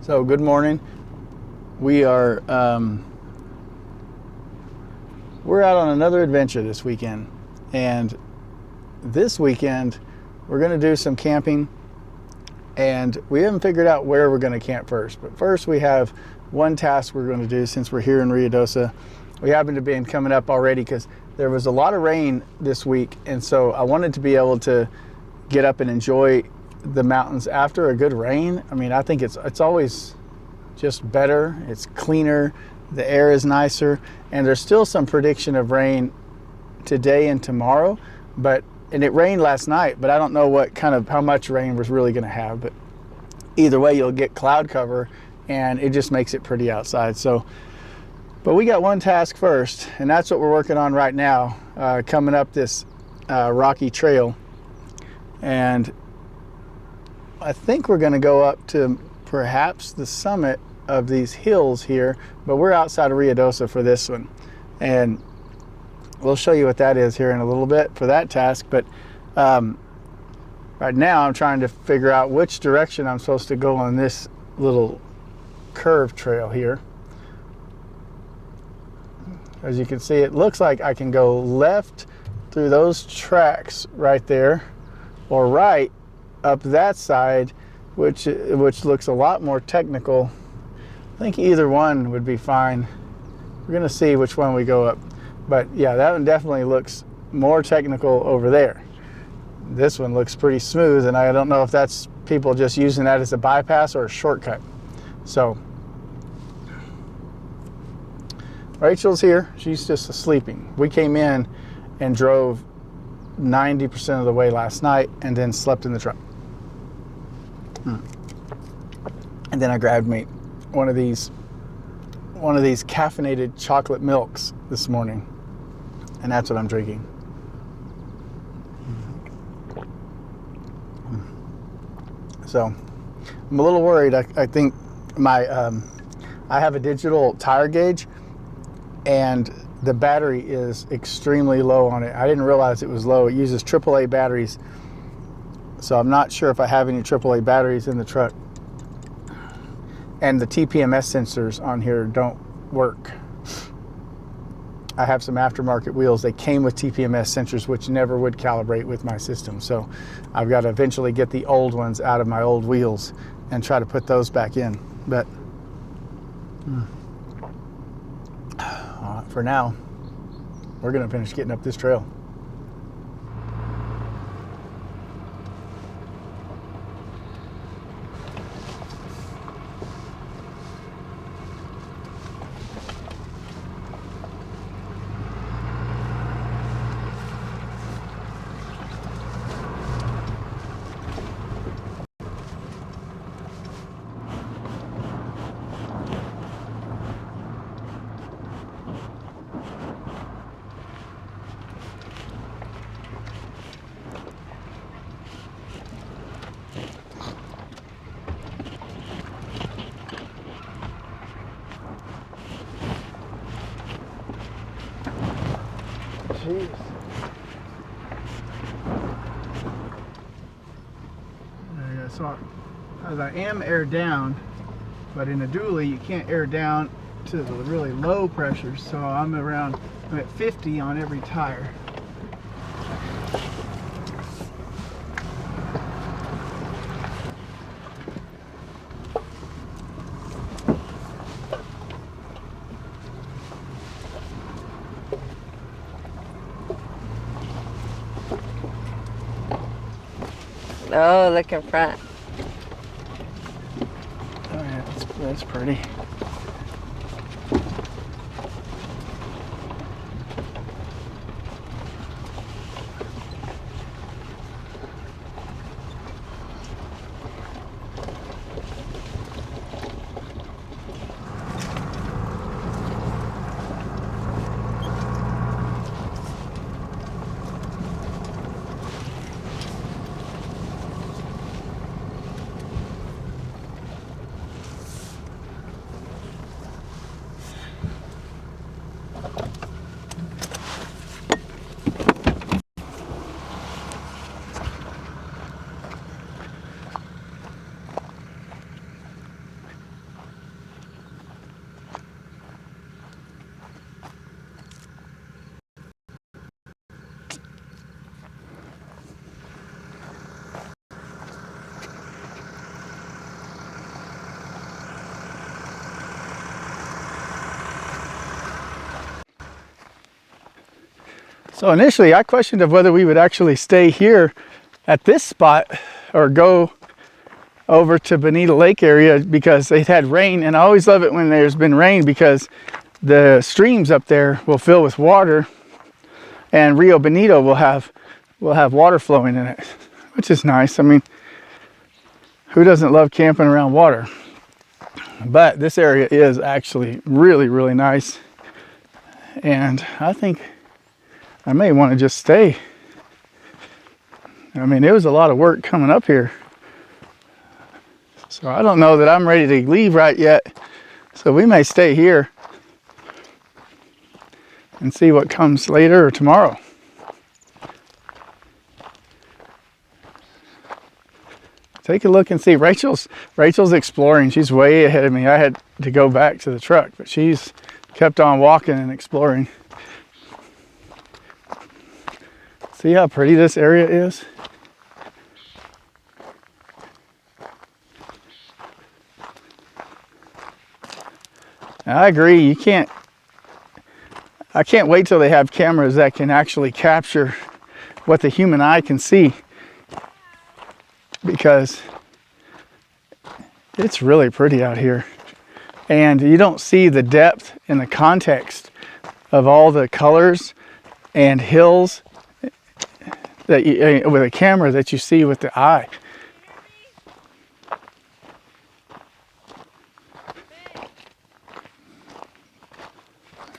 So good morning. We are we're out on another adventure this weekend, and this weekend we're going to do some camping, and we haven't figured out where we're going to camp first. But first we have one task we're going to do since we're here in Ruidoso. We happen to be coming up already because there was a lot of rain this week, and so I wanted to be able to get up and enjoy the mountains after a good rain. I mean, I think it's always just better. It's cleaner, the air is nicer, and there's still some prediction of rain today and tomorrow, and it rained last night, but I don't know how much rain we're really going to have. But either way, you'll get cloud cover, and it just makes it pretty outside. So, but we got one task first, and that's what we're working on right now, coming up this rocky trail. And I think we're going to go up to perhaps the summit of these hills here, but we're outside of Ruidoso for this one, and we'll show you what that is here in a little bit for that task. But right now I'm trying to figure out which direction I'm supposed to go on this little curved trail here. As you can see, it looks like I can go left through those tracks right there, or right up that side, which looks a lot more technical. I think either one would be fine. We're gonna see which one we go up. But yeah, that one definitely looks more technical over there. This one looks pretty smooth, and I don't know if that's people just using that as a bypass or a shortcut. So Rachel's here. She's just sleeping. We came in and drove 90% of the way last night and then slept in the truck. And then I grabbed me one of these caffeinated chocolate milks this morning, and that's what I'm drinking. So I'm a little worried. I think I have a digital tire gauge, and the battery is extremely low on it. I didn't realize it was low. It uses AAA batteries, so I'm not sure if I have any AAA batteries in the truck. And the TPMS sensors on here don't work. I have some aftermarket wheels. They came with TPMS sensors, which never would calibrate with my system. So I've got to eventually get the old ones out of my old wheels and try to put those back in. But for now, we're going to finish getting up this trail. Jeez. So as I am air down, but in a dually you can't air down to the really low pressures, so I'm at 50 on every tire. Oh, look in front. Oh yeah, that's pretty. So initially I questioned of whether we would actually stay here at this spot or go over to Bonito Lake area because they'd had rain, and I always love it when there's been rain because the streams up there will fill with water, and Rio Bonito will have water flowing in it, which is nice. I mean, who doesn't love camping around water? But this area is actually really, really nice, and I think I may want to just stay. I mean, it was a lot of work coming up here. So I don't know that I'm ready to leave right yet. So we may stay here and see what comes later or tomorrow. Take a look and see. Rachel's exploring. She's way ahead of me. I had to go back to the truck, but she's kept on walking and exploring. See how pretty this area is? I agree. I can't wait till they have cameras that can actually capture what the human eye can see, because it's really pretty out here. And you don't see the depth and the context of all the colors and hills that you, with a camera, that you see with the eye.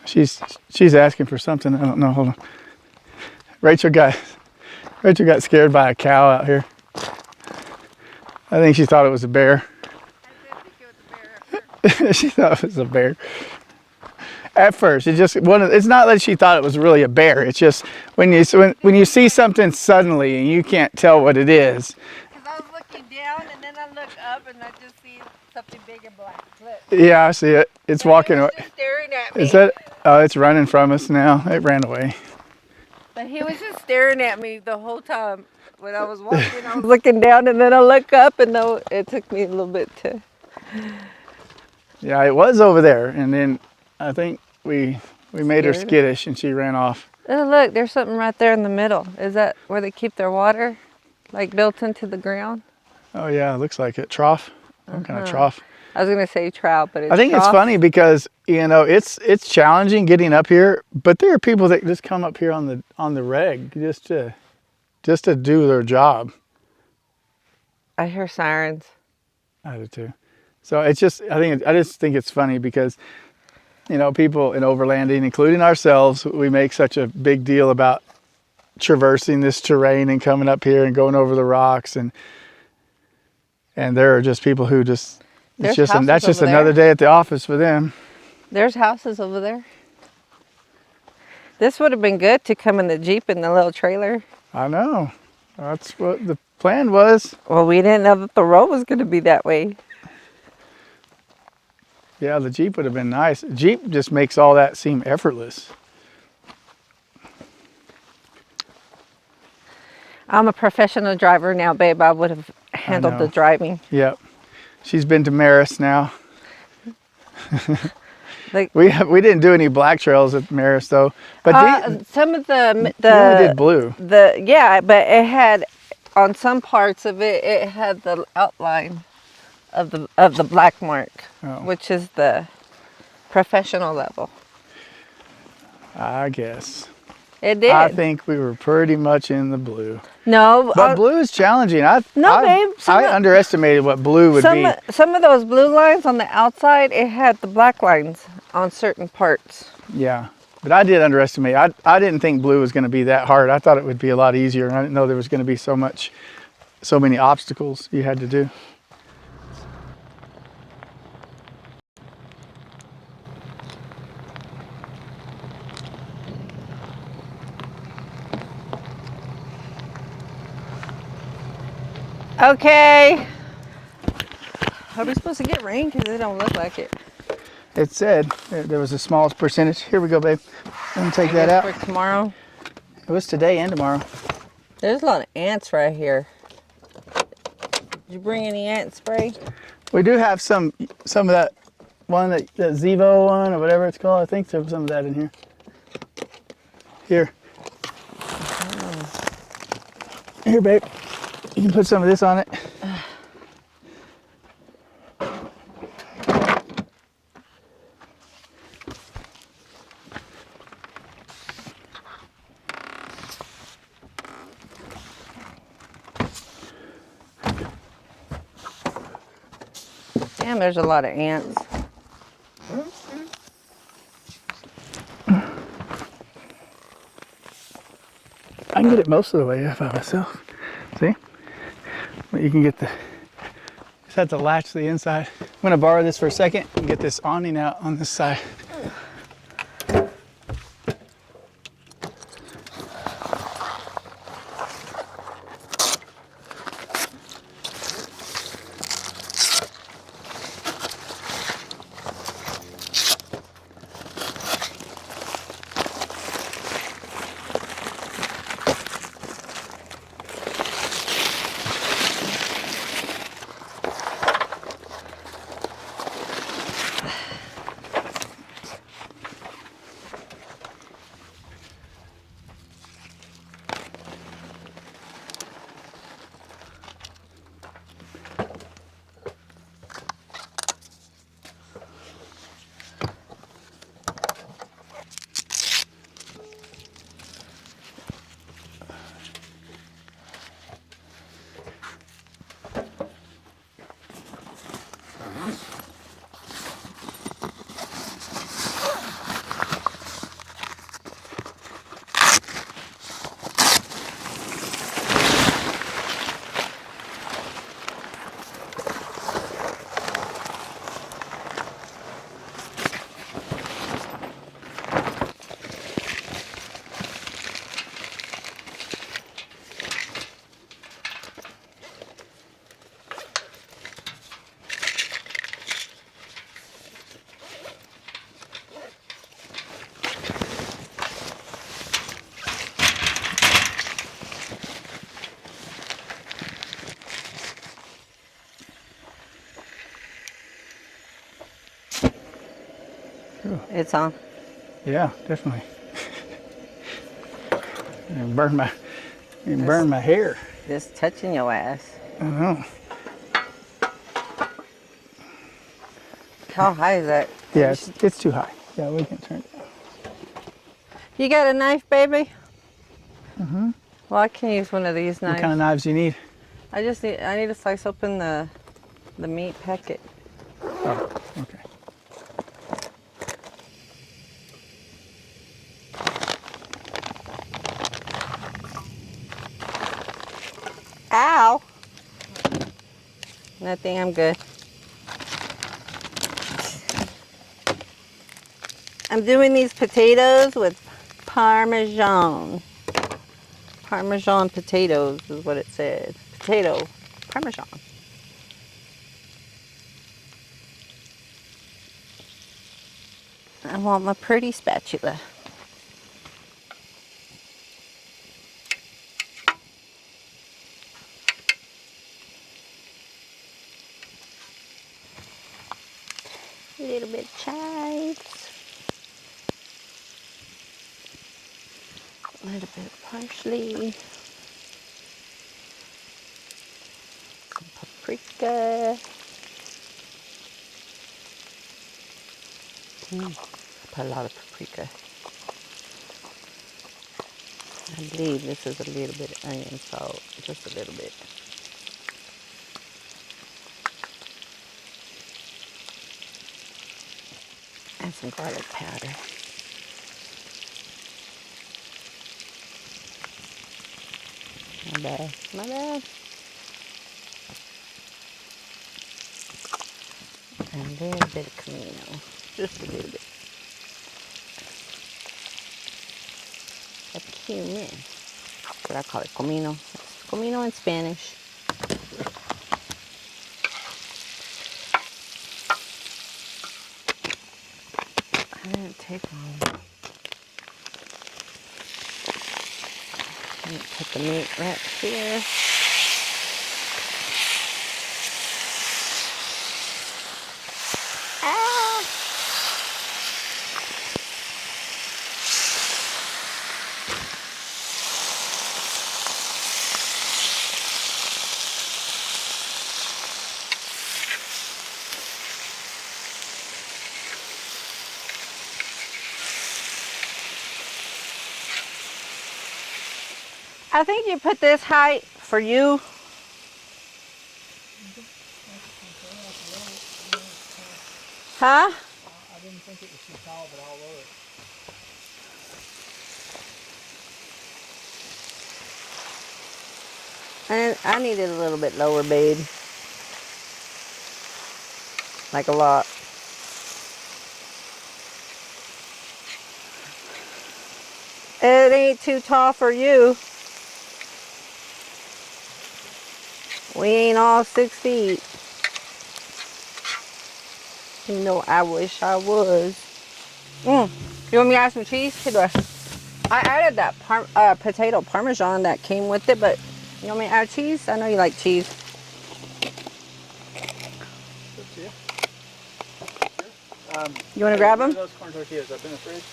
She's asking for something. I don't know. Hold on. Rachel got scared by a cow out here. I think she thought it was a bear. I did think it was a bear. She thought it was a bear. At first, it's not that she thought it was really a bear. It's just when you see something suddenly and you can't tell what it is. Because I was looking down and then I look up and I just see something big and black. Look. Yeah, I see it. It's walking away. Just staring at me. Is that? Oh, it's running from us now. It ran away. But he was just staring at me the whole time when I was walking. I was looking down and then I look up, and though it took me a little bit to. Yeah, it was over there, and then I think we made her skittish and she ran off. Oh, look, there's something right there in the middle. Is that where they keep their water, like built into the ground? Oh yeah, it looks like it. Trough. Some kind of trough. I was gonna say trout, but it's I think trough. it's funny because it's challenging getting up here, but there are people that just come up here on the reg just to do their job. I hear sirens. I do too. So it's just I just think it's funny because people in overlanding, including ourselves, we make such a big deal about traversing this terrain and coming up here and going over the rocks, and there are just people who just that's just another day at the office for them. There's houses over there. This would have been good to come in the Jeep in the little trailer. I know. That's what the plan was. Well, we didn't know that the road was going to be that way. Yeah, the Jeep would have been nice. Jeep just makes all that seem effortless. I'm a professional driver now, babe. I would have handled the driving. Yep. She's been to Maris now. Like, we didn't do any black trails at Maris though, but some of the we did blue. But it had on some parts of it. It had the outline of the black mark, which is the professional level. I guess. It did. I think we were pretty much in the blue. No, but blue is challenging. babe. I underestimated what blue would be. Some of those blue lines on the outside, it had the black lines on certain parts. Yeah, but I did underestimate. I didn't think blue was going to be that hard. I thought it would be a lot easier, and I didn't know there was going to be so many obstacles you had to do. Okay. Are we supposed to get rain? Because it don't look like it. It said there was a small percentage. Here we go, babe. Let me take that out. For tomorrow. It was today and tomorrow. There's a lot of ants right here. Did you bring any ant spray? We do have some of that one, that Zevo one or whatever it's called. I think there's some of that in here. Here. Here, babe. You can put some of this on it. Damn, there's a lot of ants. I can get it most of the way up by myself. See? But you can get the, just have to latch the inside. I'm gonna borrow this for a second and get this awning out on this side. It's on. Yeah, definitely. And burn my hair. Just touching your ass. I know. How high is that? Yeah, it's too high. Yeah, we can turn it down. You got a knife, baby? Mm-hmm. Well, I can use one of these knives. What kind of knives do you need? I need to slice open the meat packet. Oh, okay. Ow! Nothing, I'm good. I'm doing these potatoes with Parmesan. Parmesan potatoes is what it said. Potato Parmesan. I want my pretty spatula. A little bit of chives. A little bit of parsley. Some paprika. I put a lot of paprika. I believe this is a little bit of onion salt, just a little bit. And some garlic powder. My bad, my bad. And a little bit of comino, just a little bit. Of cumin. That's what I call it, comino. That's comino in Spanish. I didn't take long. I'm gonna put the meat right here. Ah! I think you put this height for you. Huh? I didn't think it was too tall, but I'll lower it. And I need it a little bit lower, babe. Like a lot. It ain't too tall for you. We ain't all 6 feet. You know, I wish I was. You want me to add some cheese? Here, do I added that potato parmesan that came with it, but you want me to add cheese? I know you like cheese. You want to grab them? Those corn tortillas up in the fridge?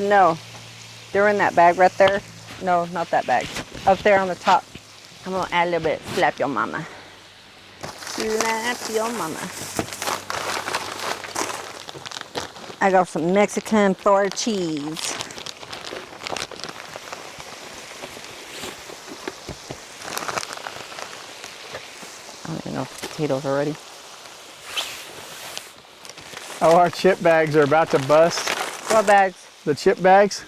No. They're in that bag right there. No, not that bag. Up there on the top. I'm gonna add a little bit. Slap your mama. Slap your mama. I got some Mexican Thor cheese. I don't even know if the potatoes are ready. Oh, our chip bags are about to bust. What bags? The chip bags.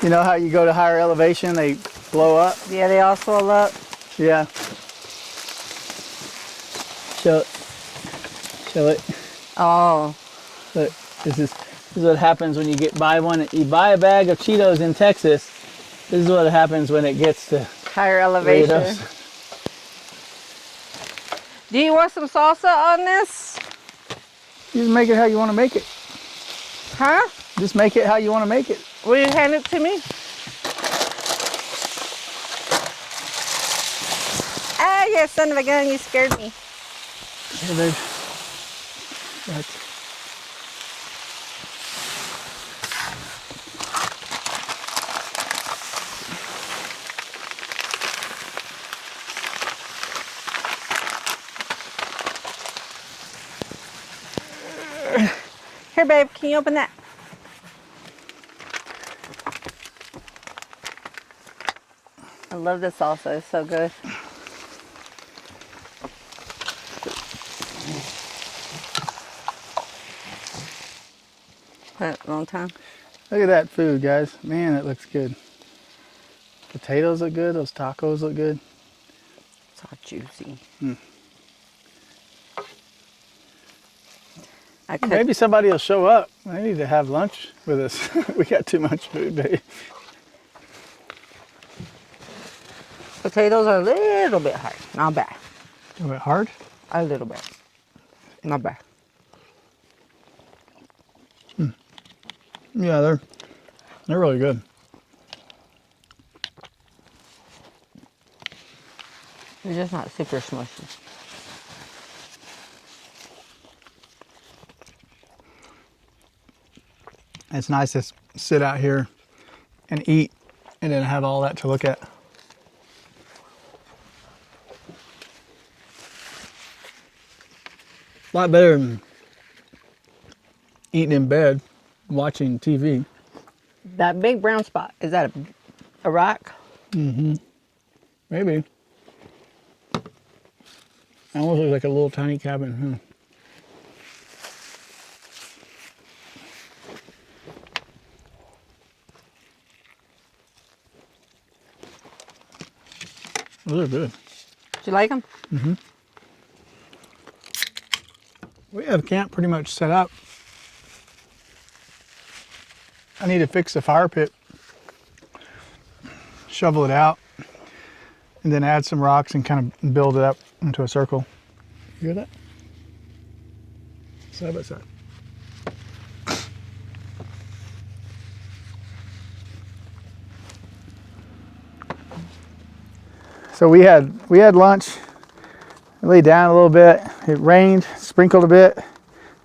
You know how you go to higher elevation, they blow up? Yeah, they all swell up. Yeah. Show it. Show it. Oh. Look, this is what happens when you buy a bag of Cheetos in Texas. This is what happens when it gets to Higher elevation. Ruidoso. Do you want some salsa on this? You just make it how you want to make it. Huh? Just make it how you want to make it. Will you hand it to me? Ah, you son of a gun, you scared me. Here, babe. That's... Here, babe, can you open that? I love this salsa, it's so good. Put long time. Look at that food, guys. Man, it looks good. Potatoes look good. Those tacos look good. It's all juicy. Maybe somebody will show up. They need to have lunch with us. We got too much food, babe. Potatoes are a little bit hard. Not bad. A little bit hard? A little bit. Not bad. Yeah, they're really good. They're just not super smushy. It's nice to sit out here and eat and then have all that to look at. A lot better than eating in bed, watching TV. That big brown spot, is that a rock? Mm-hmm. Maybe. Almost looks like a little tiny cabin. Those are good. Do you like them? Mm-hmm. We have camp pretty much set up. I need to fix the fire pit, shovel it out, and then add some rocks and kind of build it up into a circle. You hear that? Side by side. So we had lunch. I laid down a little bit. It rained, sprinkled a bit. I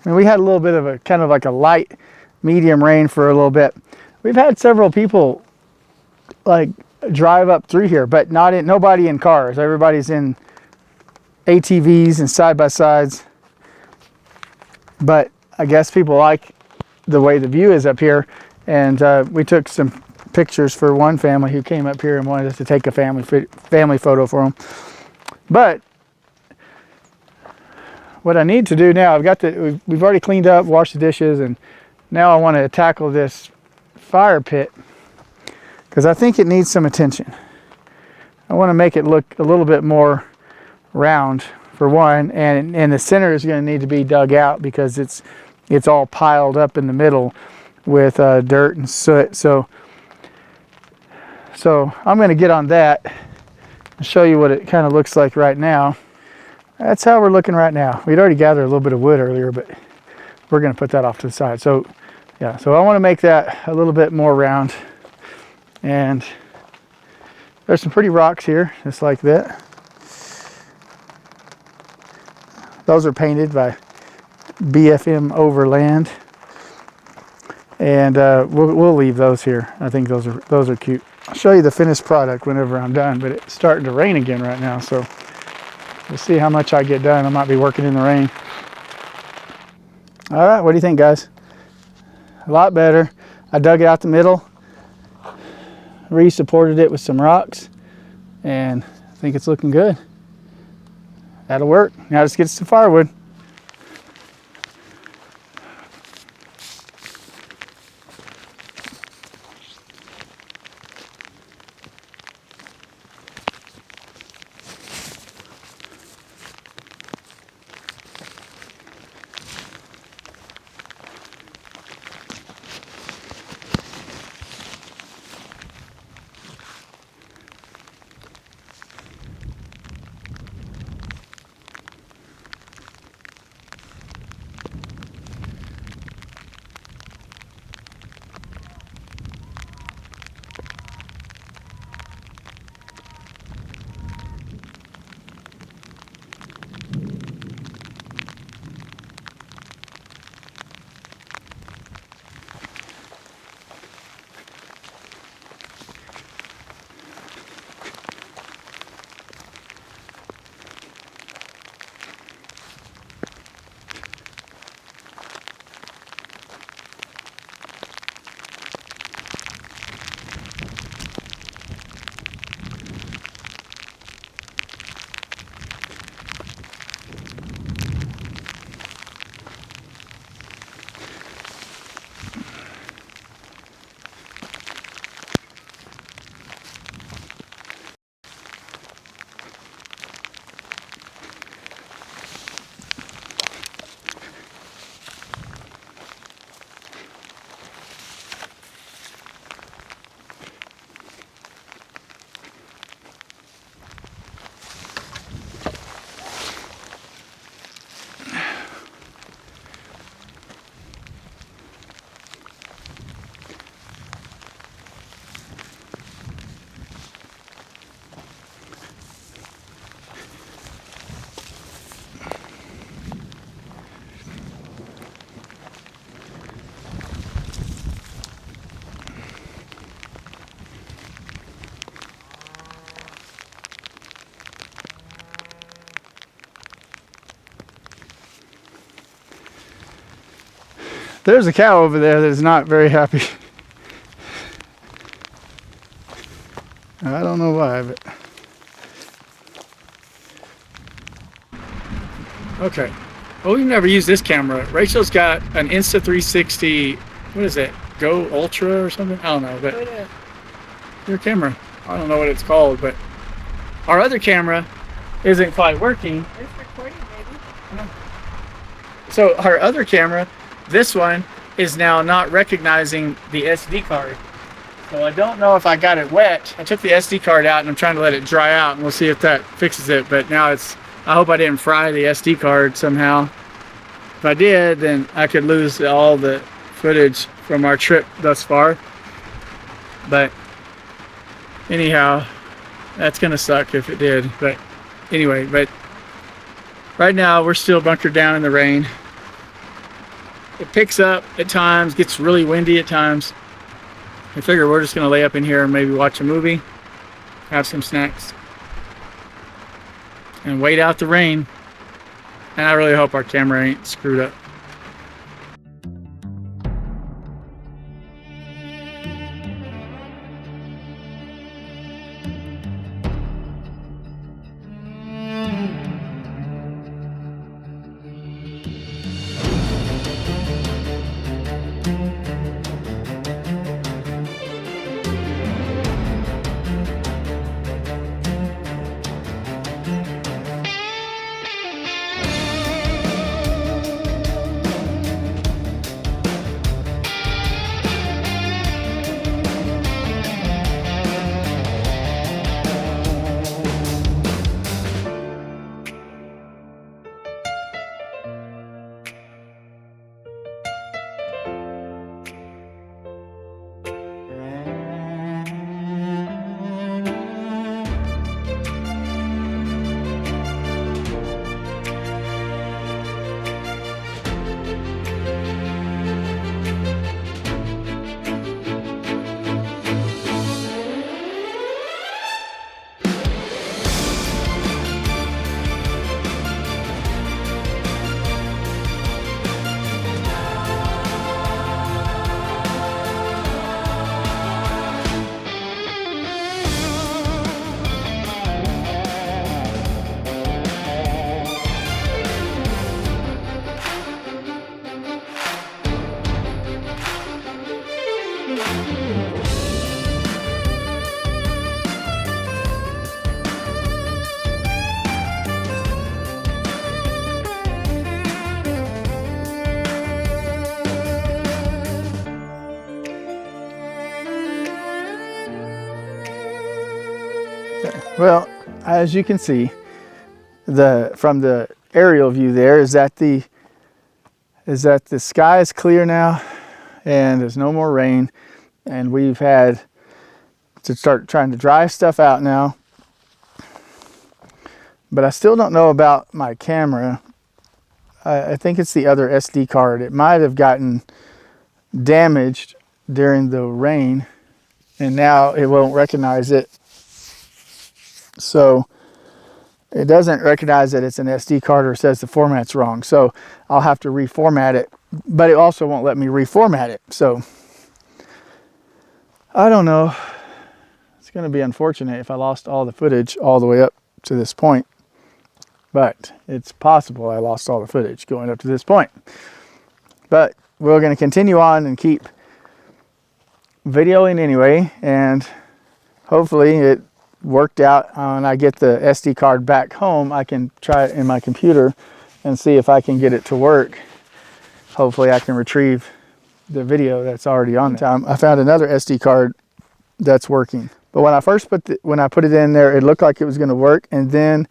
mean, we had a little bit of a kind of like a light, medium rain for a little bit. We've had several people like drive up through here, but nobody in cars. Everybody's in ATVs and side by sides. But I guess people like the way the view is up here, and we took some pictures for one family who came up here and wanted us to take a family photo for them. But what I need to do now, we've already cleaned up, washed the dishes, and now I want to tackle this fire pit because I think it needs some attention. I want to make it look a little bit more round for one, and the center is going to need to be dug out because it's all piled up in the middle with dirt and soot. So I'm going to get on that and show you what it kind of looks like right now. That's how we're looking right now. We'd already gathered a little bit of wood earlier, but we're going to put that off to the side. So yeah, so I want to make that a little bit more round. And there's some pretty rocks here, just like that. Those are painted by BFM Overland. And we'll leave those here. I think those are cute. I'll show you the finished product whenever I'm done, but it's starting to rain again right now, so we'll see how much I get done. I might be working in the rain. All right, what do you think, guys? A lot better. I dug it out the middle, re-supported it with some rocks, and I think it's looking good. That'll work. Now let's get some firewood. There's a cow over there that is not very happy. I don't know why, but... Okay. Well, we've never used this camera. Rachel's got an Insta360, what is it? Go Ultra or something? I don't know, but... Your camera. I don't know what it's called, but... Our other camera isn't quite working. It's recording, baby. So our other camera, this one, is now not recognizing the SD card. So I don't know if I got it wet. I took the SD card out and I'm trying to let it dry out, and we'll see if that fixes it. But now it's, I hope I didn't fry the SD card somehow. If I did, then I could lose all the footage from our trip thus far. But anyhow, that's gonna suck if it did. But anyway, but right now we're still bunkered down in the rain. It picks up at times, gets really windy at times. I figure we're just gonna lay up in here and maybe watch a movie, have some snacks, and wait out the rain. And I really hope our camera ain't screwed up. Well, as you can see, from the aerial view there is that the sky is clear now and there's no more rain, and we've had to start trying to dry stuff out now. But I still don't know about my camera. I think it's the other SD card. It might have gotten damaged during the rain and now it won't recognize it. So it doesn't recognize that it's an SD card, or says the format's wrong. So I'll have to reformat it, but it also won't let me reformat it. So I don't know. It's going to be unfortunate if I lost all the footage all the way up to this point, but it's possible I lost all the footage going up to this point. But we're going to continue on and keep videoing anyway, and hopefully it worked out. When I get the SD card back home, I can try it in my computer and see if I can get it to work. Hopefully I can retrieve the video that's already on there. I found another SD card that's working, but when I first put it in there, it looked like it was going to work, and then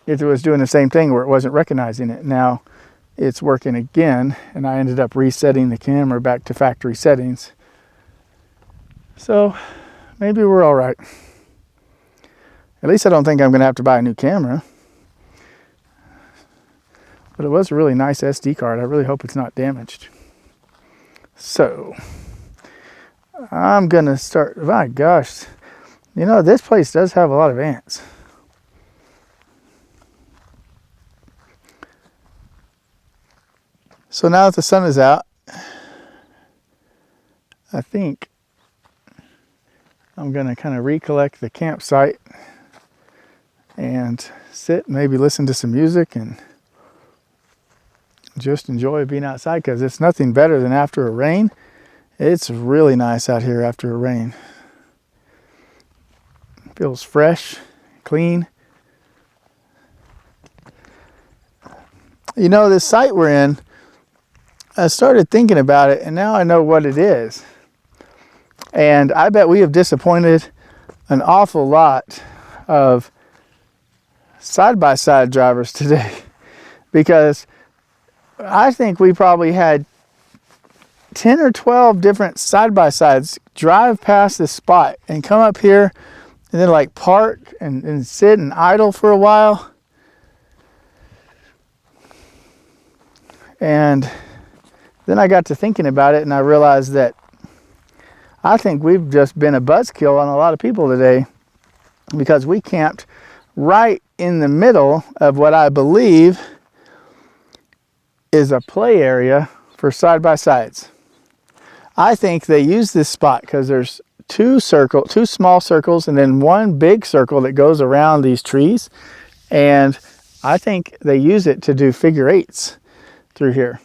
it was doing the same thing where it wasn't recognizing it. Now it's working again, and I ended up resetting the camera back to factory settings. So maybe we're all right. At least I don't think I'm going to have to buy a new camera. But it was a really nice SD card. I really hope it's not damaged. So I'm going to start. My gosh. You know, this place does have a lot of ants. So now that the sun is out, I think I'm going to kind of recollect the campsite and sit, maybe listen to some music and just enjoy being outside, because it's nothing better than after a rain. It's really nice out here after a rain. It feels fresh, clean. You know, this site we're in, I started thinking about it, and now I know what it is. And I bet we have disappointed an awful lot of side-by-side drivers today, because I think we probably had 10 or 12 different side-by-sides drive past this spot and come up here and then like park and sit and idle for a while. And then I got to thinking about it, and I realized that I think we've just been a buzzkill on a lot of people today, because we camped right in the middle of what I believe is a play area for side-by-sides. I think they use this spot because there's two small circles and then one big circle that goes around these trees, and I think they use it to do figure eights through here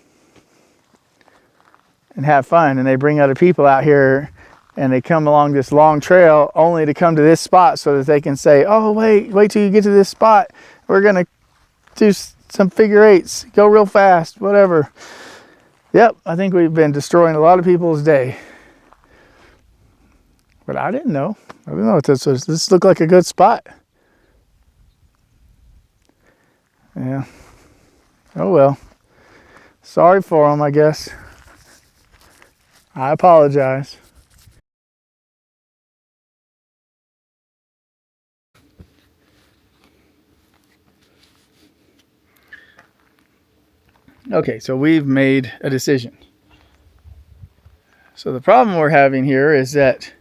and have fun. And they bring other people out here and they come along this long trail only to come to this spot so that they can say, oh, wait till you get to this spot. We're going to do some figure eights, go real fast, whatever. Yep, I think we've been destroying a lot of people's day. But I didn't know. I didn't know what this was. This looked like a good spot. Yeah. Oh well. Sorry for them, I guess. I apologize. Okay, so we've made a decision. So the problem we're having here is that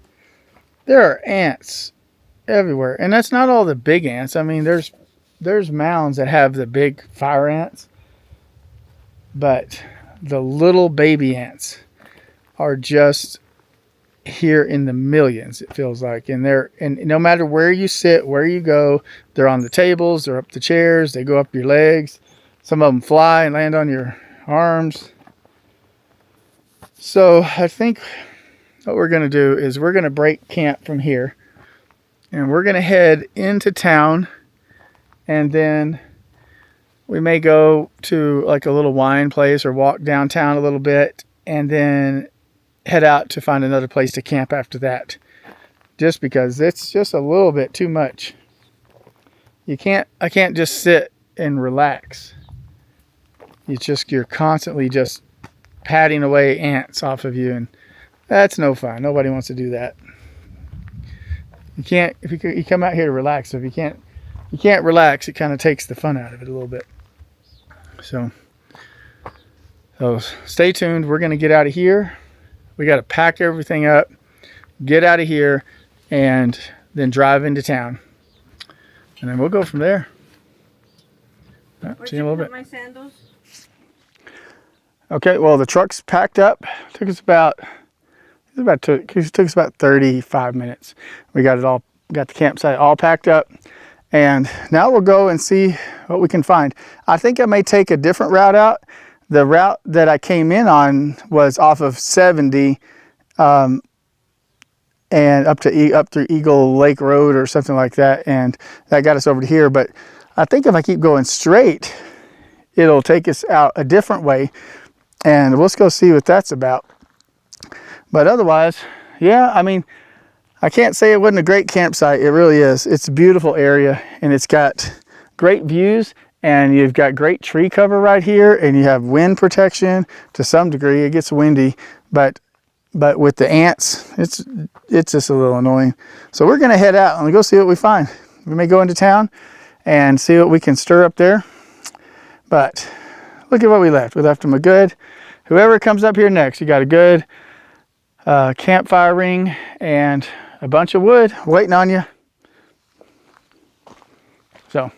there are ants everywhere. And that's not all the big ants. I mean, there's mounds that have the big fire ants. But the little baby ants are just here in the millions, it feels like. And no matter where you sit, where you go, they're on the tables, they're up the chairs, they go up your legs. Some of them fly and land on your arms. So I think what we're going to do is we're going to break camp from here. And we're going to head into town. And then we may go to like a little wine place or walk downtown a little bit. And then head out to find another place to camp after that. Just because it's just a little bit too much I can't just sit and relax. You're constantly just patting away ants off of you, and that's no fun. Nobody wants to do that. You can't, if you come out here to relax. So if you can't relax, it kind of takes the fun out of it a little bit. So stay tuned. We're going to get out of here. We got to pack everything up, get out of here, and then drive into town. And then we'll go from there. See you in a little bit. My sandals? Okay, well, the truck's packed up. It took us about 35 minutes. We got the campsite all packed up. And now we'll go and see what we can find. I think I may take a different route out. The route that I came in on was off of 70 and up through Eagle Lake Road or something like that. And that got us over to here. But I think if I keep going straight, it'll take us out a different way. And let's go see what that's about. But otherwise, yeah, I mean, I can't say it wasn't a great campsite. It really is. It's a beautiful area, and it's got great views, and you've got great tree cover right here, and you have wind protection to some degree. It gets windy, but with the ants, it's just a little annoying. So we're gonna head out and go see what we find. We may go into town and see what we can stir up there. But look at what we left. We left them a good, whoever comes up here next, you got a good campfire ring and a bunch of wood waiting on you. So,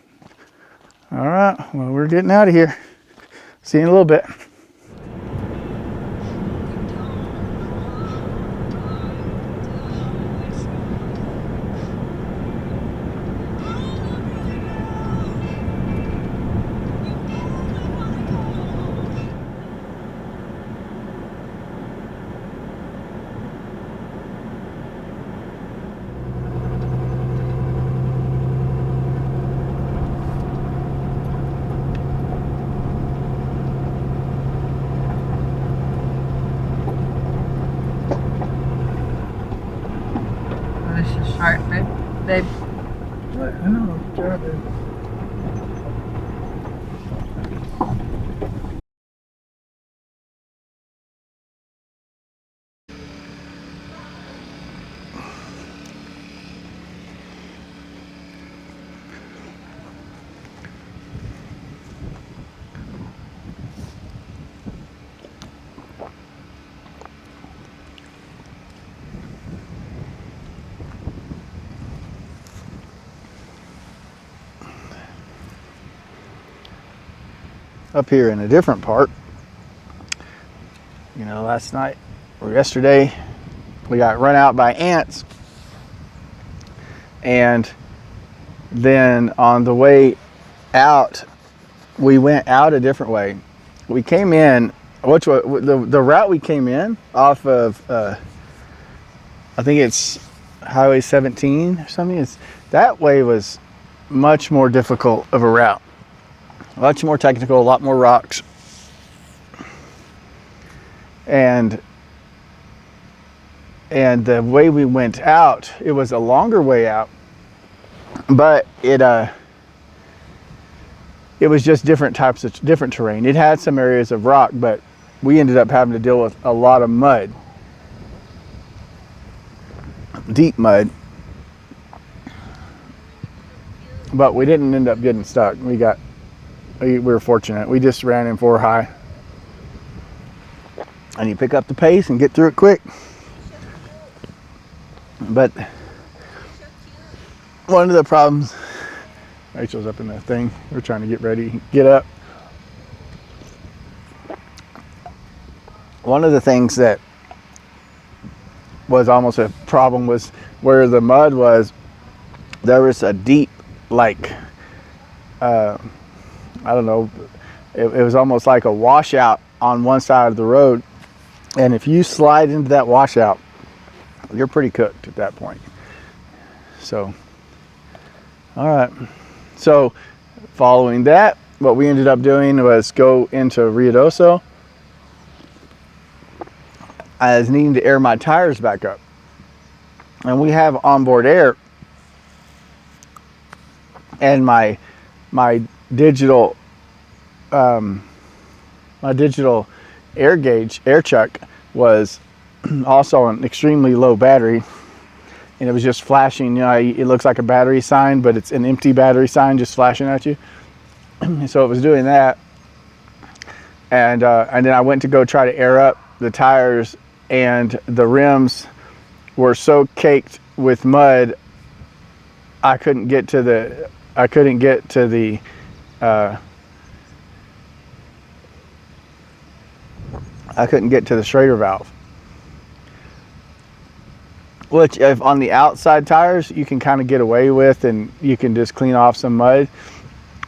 all right, well, we're getting out of here. See you in a little bit. Alright, babe. What? I know. Good job, babe. Up here in a different part, you know, last night or yesterday we got run out by ants, and then on the way out we went out a different way. We came in, which was the route we came in off of I think it's Highway 17 or something. That way was much more difficult of a route. Much more technical, a lot more rocks. And the way we went out, it was a longer way out, but it was just different terrain. It had some areas of rock, but we ended up having to deal with a lot of mud. Deep mud. But we didn't end up getting stuck. We were fortunate. We just ran in 4 high. And you pick up the pace and get through it quick. But one of the problems, Rachel's up in the thing. We're trying to get ready, get up. One of the things that was almost a problem was where the mud was, there was a deep, like, I don't know, it was almost like a washout on one side of the road. And if you slide into that washout, you're pretty cooked at that point. So, all right. So, following that, what we ended up doing was go into Ruidoso. I was needing to air my tires back up. And we have onboard air. and my digital my digital air chuck was also an extremely low battery, and it was just flashing. You know, it looks like a battery sign, but it's an empty battery sign just flashing at you. So it was doing that, and then I went to go try to air up the tires, and the rims were so caked with mud, I couldn't get to the Schrader valve. Which, if on the outside tires, you can kind of get away with, and you can just clean off some mud.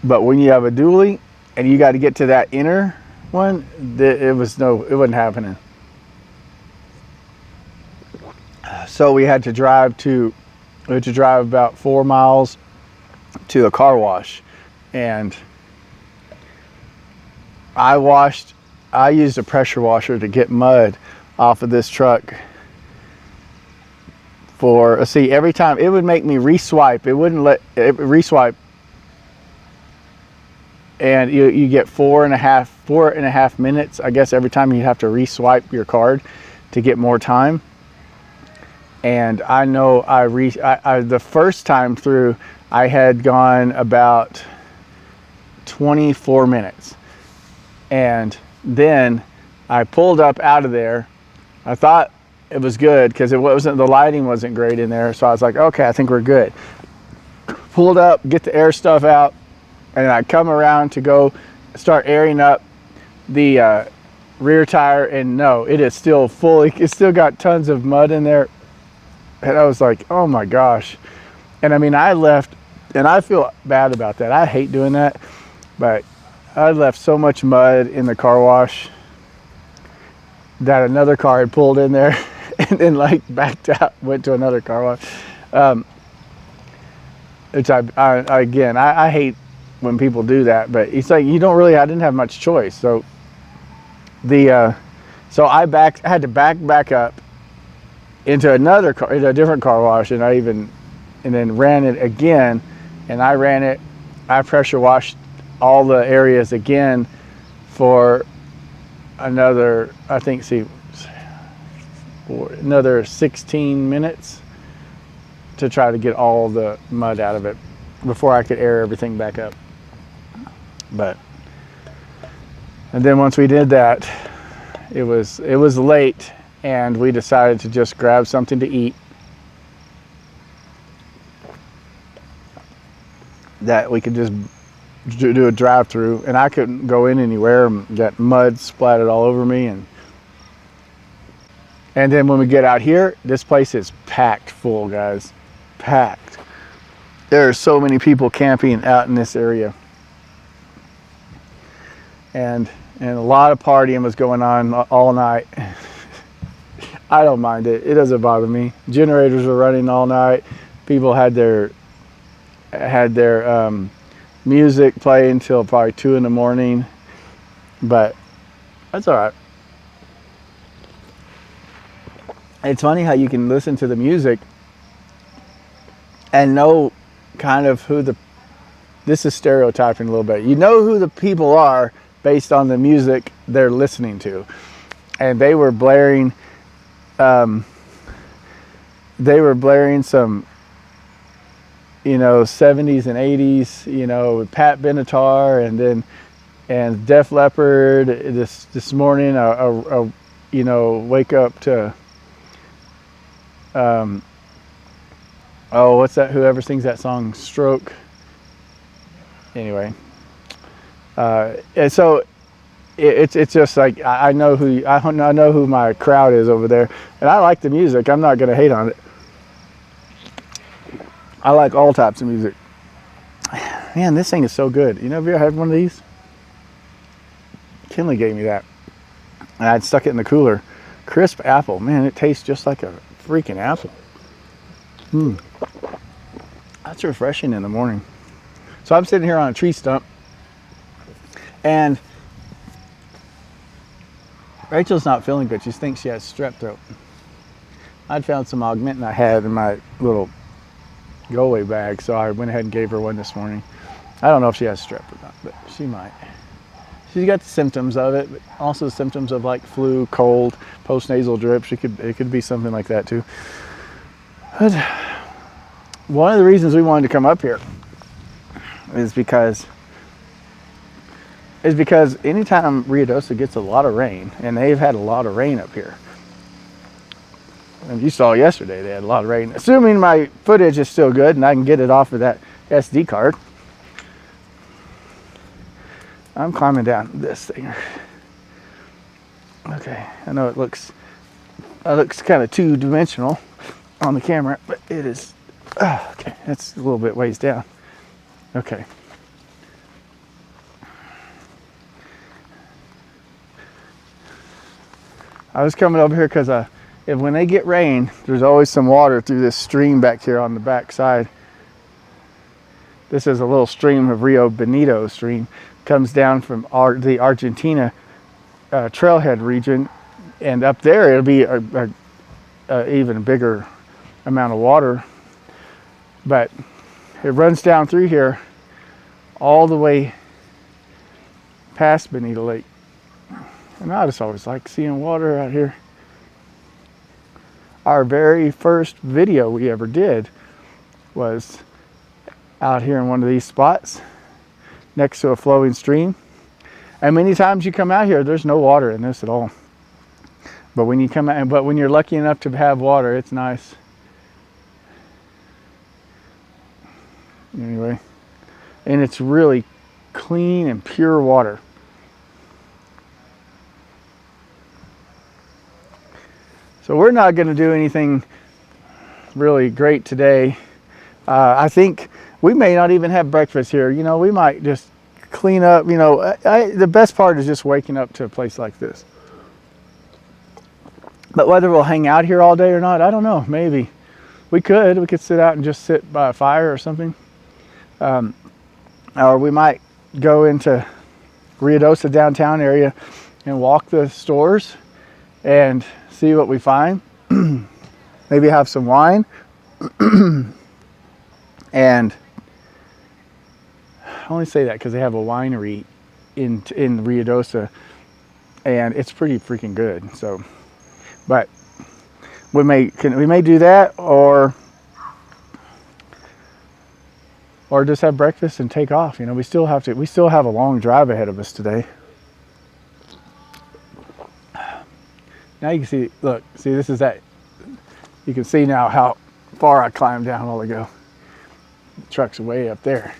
But when you have a dually and you got to get to that inner one, it wasn't happening. So we had to drive about 4 miles to a car wash, and I used a pressure washer to get mud off of this truck. Every time it would make me re-swipe. It wouldn't let it re-swipe, and you get 4.5 minutes, I guess, every time you have to re-swipe your card to get more time. And I know the first time through, I had gone about 24 minutes, and then I pulled up out of there. I thought it was good because the lighting wasn't great in there, so I was like, okay, I think we're good. Pulled up, get the air stuff out, and I come around to go start airing up the rear tire, and no, it's still got tons of mud in there. And I was like, oh my gosh. And I mean, I left, and I feel bad about that. I hate doing that, but I left so much mud in the car wash that another car had pulled in there and then like backed out, went to another car wash. Which I hate when people do that, but it's like, I didn't have much choice. So I had to back up into a different car wash, and then ran it again, and I pressure washed all the areas again for another, another 16 minutes to try to get all the mud out of it before I could air everything back up. And then once we did that, it was late, and we decided to just grab something to eat that we could just do a drive-through, and I couldn't go in anywhere. Got mud splattered all over me, and then when we get out here, this place is packed full, guys. Packed. There are so many people camping out in this area, and a lot of partying was going on all night. I don't mind it. It doesn't bother me. Generators were running all night. People had their music playing till probably 2 in the morning, but that's all right. It's funny how you can listen to the music and know kind of this is stereotyping a little bit. You know who the people are based on the music they're listening to. And they were blaring some, 70s and 80s, with Pat Benatar and Def Leppard. This morning, wake up to, what's that? Whoever sings that song, Stroke. Anyway, and so it's just like I know who my crowd is over there, and I like the music. I'm not gonna hate on it. I like all types of music. Man, this thing is so good. Have you ever had one of these? Kinley gave me that, and I'd stuck it in the cooler. Crisp apple, man, it tastes just like a freaking apple. That's refreshing in the morning. So I'm sitting here on a tree stump, and Rachel's not feeling good. She thinks she has strep throat. I'd found some Augmentin I had in my little go away bag, so I went ahead and gave her one this morning. I don't know if she has strep or not, but she might. She's got the symptoms of it, but also symptoms of like flu, cold, post-nasal drip. It could be something like that too. But one of the reasons we wanted to come up here is because anytime Ruidoso gets a lot of rain, and they've had a lot of rain up here, and you saw yesterday they had a lot of rain, assuming my footage is still good and I can get it off of that SD card, I'm climbing down this thing. Okay, I know it looks kind of two-dimensional on the camera, but it is, okay, that's a little bit ways down. Okay. I was coming over here because when they get rain, there's always some water through this stream back here on the back side. This is a little stream of Rio Bonito stream. Comes down from the Argentina trailhead region, and up there it'll be a even bigger amount of water, but it runs down through here all the way past Bonito Lake. And I just always like seeing water out here. Our very first video we ever did was out here in one of these spots next to a flowing stream. And many times you come out here, there's no water in this at all. But when you're lucky enough to have water, it's nice. Anyway, and it's really clean and pure water. So we're not going to do anything really great today. I think we may not even have breakfast here. You know, we might just clean up. You know, the best part is just waking up to a place like this. But whether we'll hang out here all day or not, I don't know. Maybe we could sit out and just sit by a fire or something. Or we might go into Ruidoso downtown area and walk the stores and see what we find. Maybe have some wine. And I only say that because they have a winery in Ruidoso, and it's pretty freaking good. So, but we may do that, or just have breakfast and take off. You know, we still have a long drive ahead of us today. Now you can see, look, see, this is that. You can see now how far I climbed down a while ago. The truck's way up there.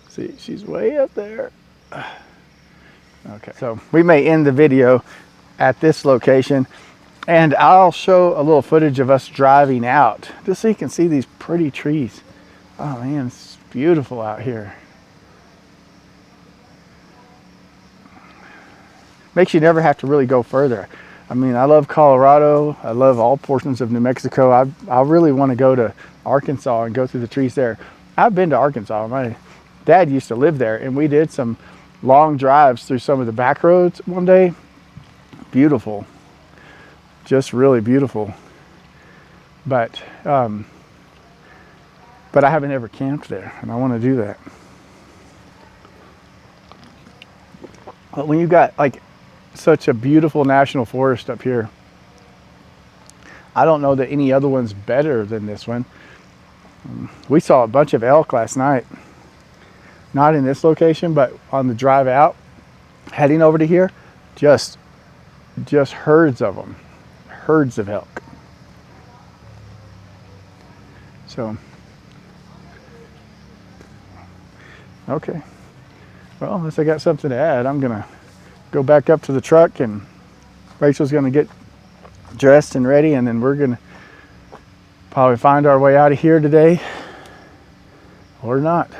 See, she's way up there. Okay, so we may end the video at this location, and I'll show a little footage of us driving out, just so you can see these pretty trees. Oh man, it's beautiful out here. Makes you never have to really go further. I mean, I love Colorado. I love all portions of New Mexico. I really want to go to Arkansas and go through the trees there. I've been to Arkansas. My dad used to live there, and we did some long drives through some of the back roads one day. Beautiful. Just really beautiful. But I haven't ever camped there, and I want to do that. But when you've got like such a beautiful national forest up here, I don't know that any other one's better than this one. We saw a bunch of elk last night, not in this location, but on the drive out heading over to here, just herds of them, herds of elk. So okay, well, unless I got something to add, I'm gonna go back up to the truck, and Rachel's gonna get dressed and ready, and then we're gonna probably find our way out of here today, or not.